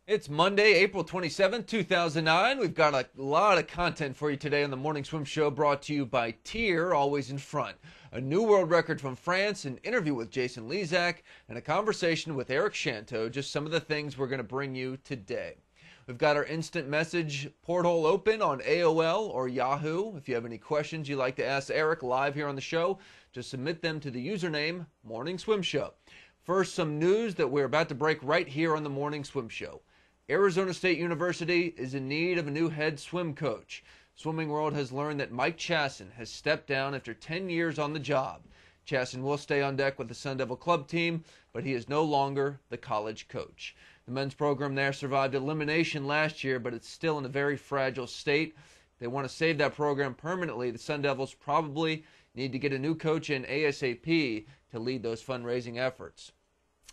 It's Monday, April 27th, 2009. We've got a lot of content for you today on the Morning Swim Show, brought to you by Tier, always in front. A new world record from France, an interview with Jason Lezak, and a conversation with Eric Shanto. Just some of the things we're going to bring you today. We've got our instant message porthole open on AOL or Yahoo. If you have any questions you'd like to ask Eric live here on the show, just submit them to the username Morning Swim Show. First, some news that we're about to break right here on the Morning Swim Show. Arizona State University is in need of a new head swim coach. Swimming World has learned that Mike Chasson has stepped down after 10 years on the job. Chasson will stay on deck with the Sun Devil Club team, but he is no longer the college coach. The men's program there survived elimination last year, but it's still in a very fragile state. If they want to save that program permanently, the Sun Devils probably need to get a new coach in ASAP to lead those fundraising efforts.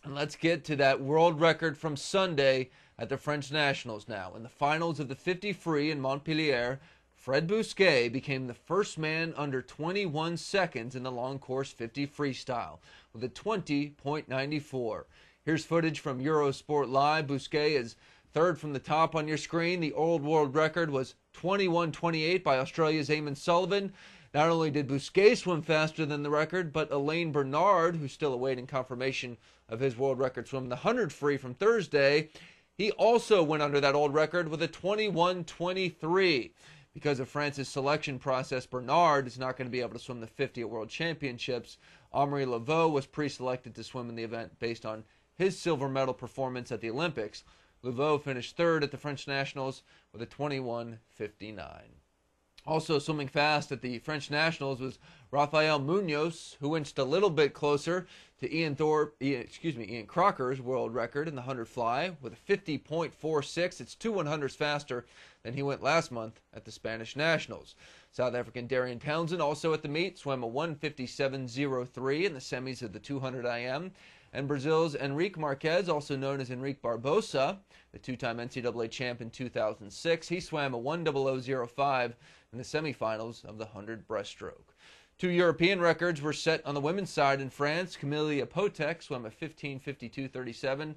And let's get to that world record from Sunday at the French Nationals now. In the finals of the 50 free in Montpellier, Fred Bousquet became the first man under 21 seconds in the long course 50 freestyle with a 20.94. Here's footage from Eurosport Live. Bousquet is third from the top on your screen. The old world record was 21.28 by Australia's Eamon Sullivan. Not only did Bousquet swim faster than the record, but Alain Bernard, who's still awaiting confirmation of his world record swim in the 100 free from Thursday, he also went under that old record with a 21.23. Because of France's selection process, Bernard is not going to be able to swim the 50 at World Championships. Amaury Laveau was pre-selected to swim in the event based on his silver medal performance at the Olympics. Laveau finished third at the French Nationals with a 21.59. Also swimming fast at the French Nationals was Rafael Munoz, who inched a little bit closer to Ian Crocker's world record in the 100 fly with a 50.46. It's 2/100ths faster than he went last month at the Spanish Nationals. South African Darian Townsend, also at the meet, swam a 1:57.03 in the semis of the 200 IM. And Brazil's Henrique Marques, also known as Henrique Barbosa, the two-time NCAA champ in 2006, he swam a 1:00.05 in the semifinals of the 100 breaststroke. Two European records were set on the women's side in France. Camilla Potek swam a 15:52.37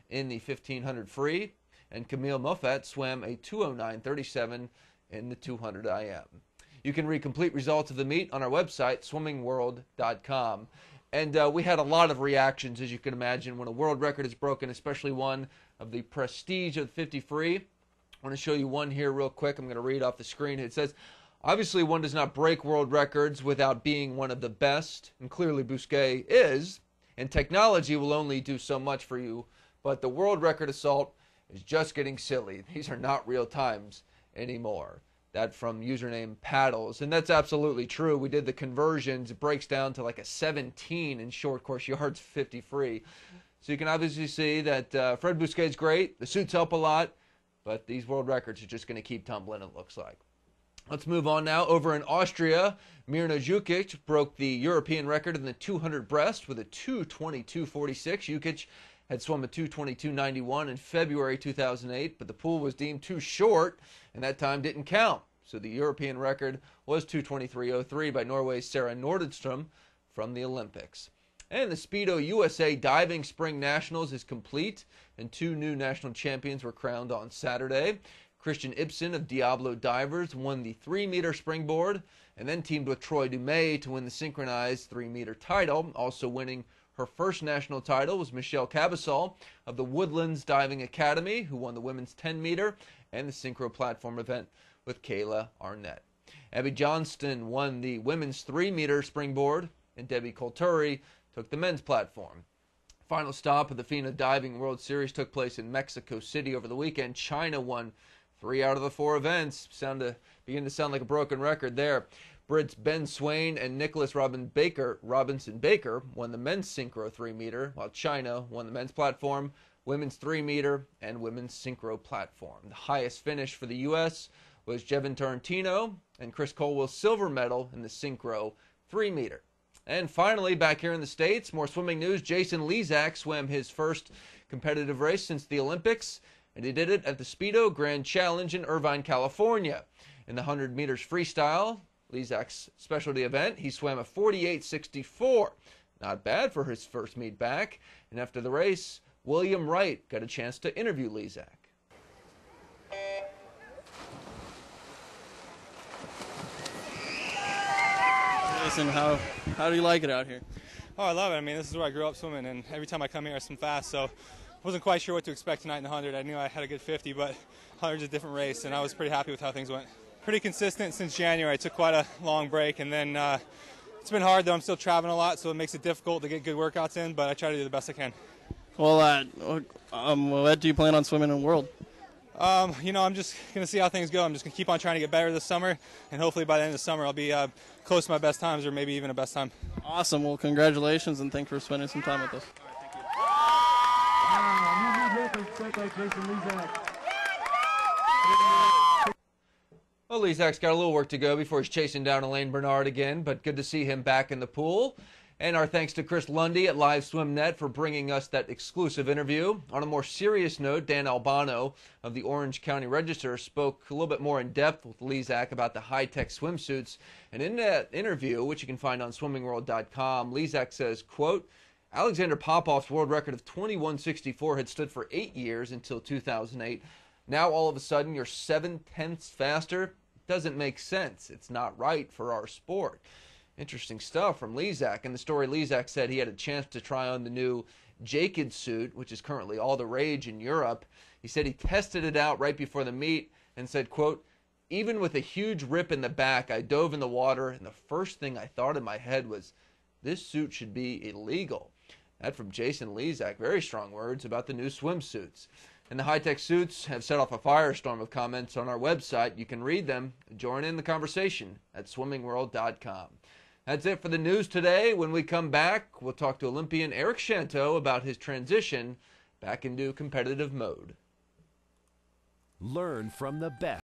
in the 1500 free, and Camille Moffat swam a 2:09.37 in the 200 IM. You can read complete results of the meet on our website, swimmingworld.com. And we had a lot of reactions, as you can imagine, when a world record is broken, especially one of the prestige of the 50 free. I want to show you one here real quick. I'm going to read off the screen. It says, obviously one does not break world records without being one of the best, and clearly Bousquet is, and technology will only do so much for you, but the world record assault is just getting silly. These are not real times anymore. That from username Paddles. And that's absolutely true. We did the conversions. It breaks down to like a 17 in short course yards 50 free. So you can obviously see that Fred Bousquet's great. The suits help a lot. But these world records are just going to keep tumbling, it looks like. Let's move on now. Over in Austria, Mirna Jukic broke the European record in the 200 breast with a 2:22.46. Jukic had swum a 2:22.91 in February 2008, but the pool was deemed too short, and that time didn't count. So the European record was 2:23.03 by Norway's Sarah Nordström from the Olympics. And the Speedo USA Diving Spring Nationals is complete, and two new national champions were crowned on Saturday. Christian Ibsen of Diablo Divers won the 3-meter springboard, and then teamed with Troy Dumais to win the synchronized 3-meter title. Also winning her first national title was Michelle Cabasol of the Woodlands Diving Academy, who won the women's 10-meter and the synchro platform event with Kayla Arnett. Abby Johnston won the women's 3-meter springboard, and Debbie Colturi took the men's platform. Final stop of the FINA Diving World Series took place in Mexico City over the weekend. China won 3 out of the 4 events. Begin to sound like a broken record there. Brits Ben Swain and Nicholas Robinson Baker won the men's synchro 3-meter, while China won the men's platform, women's 3-meter, and women's synchro platform. The highest finish for the U.S. was Jevin Tarantino and Chris Colwell's silver medal in the synchro 3-meter. And finally, back here in the States, more swimming news. Jason Lezak swam his first competitive race since the Olympics, and he did it at the Speedo Grand Challenge in Irvine, California. In the 100 meters freestyle, Lezak's specialty event, he swam a 48.64. Not bad for his first meet back. And after the race, William Wright got a chance to interview Lezak. Jason, how do you like it out here? Oh, I love it. I mean, this is where I grew up swimming, and every time I come here, I swim fast. So I wasn't quite sure what to expect tonight in the 100. I knew I had a good 50, but 100 is a different race, and I was pretty happy with how things went. Pretty consistent since January. I took quite a long break, and then it's been hard, though. I'm still traveling a lot, so it makes it difficult to get good workouts in, but I try to do the best I can. Well, what do you plan on swimming in World? I'm just going to see how things go. I'm just going to keep on trying to get better this summer, and hopefully by the end of the summer I'll be close to my best times or maybe even a best time. Awesome. Well, congratulations, and thanks for spending some time with us. Well, Lezak's got a little work to go before he's chasing down Elaine Bernard again, but good to see him back in the pool. And our thanks to Chris Lundy at Live SwimNet for bringing us that exclusive interview. On a more serious note, Dan Albano of the Orange County Register spoke a little bit more in depth with Lezak about the high-tech swimsuits. And in that interview, which you can find on swimmingworld.com, Lezak says, quote, Alexander Popov's world record of 21.64 had stood for 8 years until 2008. Now all of a sudden you're 7/10ths faster? Doesn't make sense. It's not right for our sport. Interesting stuff from Lezak. In the story, Lezak said he had a chance to try on the new Jacob suit, which is currently all the rage in Europe. He said he tested it out right before the meet and said, quote, even with a huge rip in the back, I dove in the water, and the first thing I thought in my head was, this suit should be illegal. That from Jason Lezak. Very strong words about the new swimsuits. And the high-tech suits have set off a firestorm of comments on our website. You can read them. Join in the conversation at swimmingworld.com. That's it for the news today. When we come back, we'll talk to Olympian Eric Shanto about his transition back into competitive mode. Learn from the best.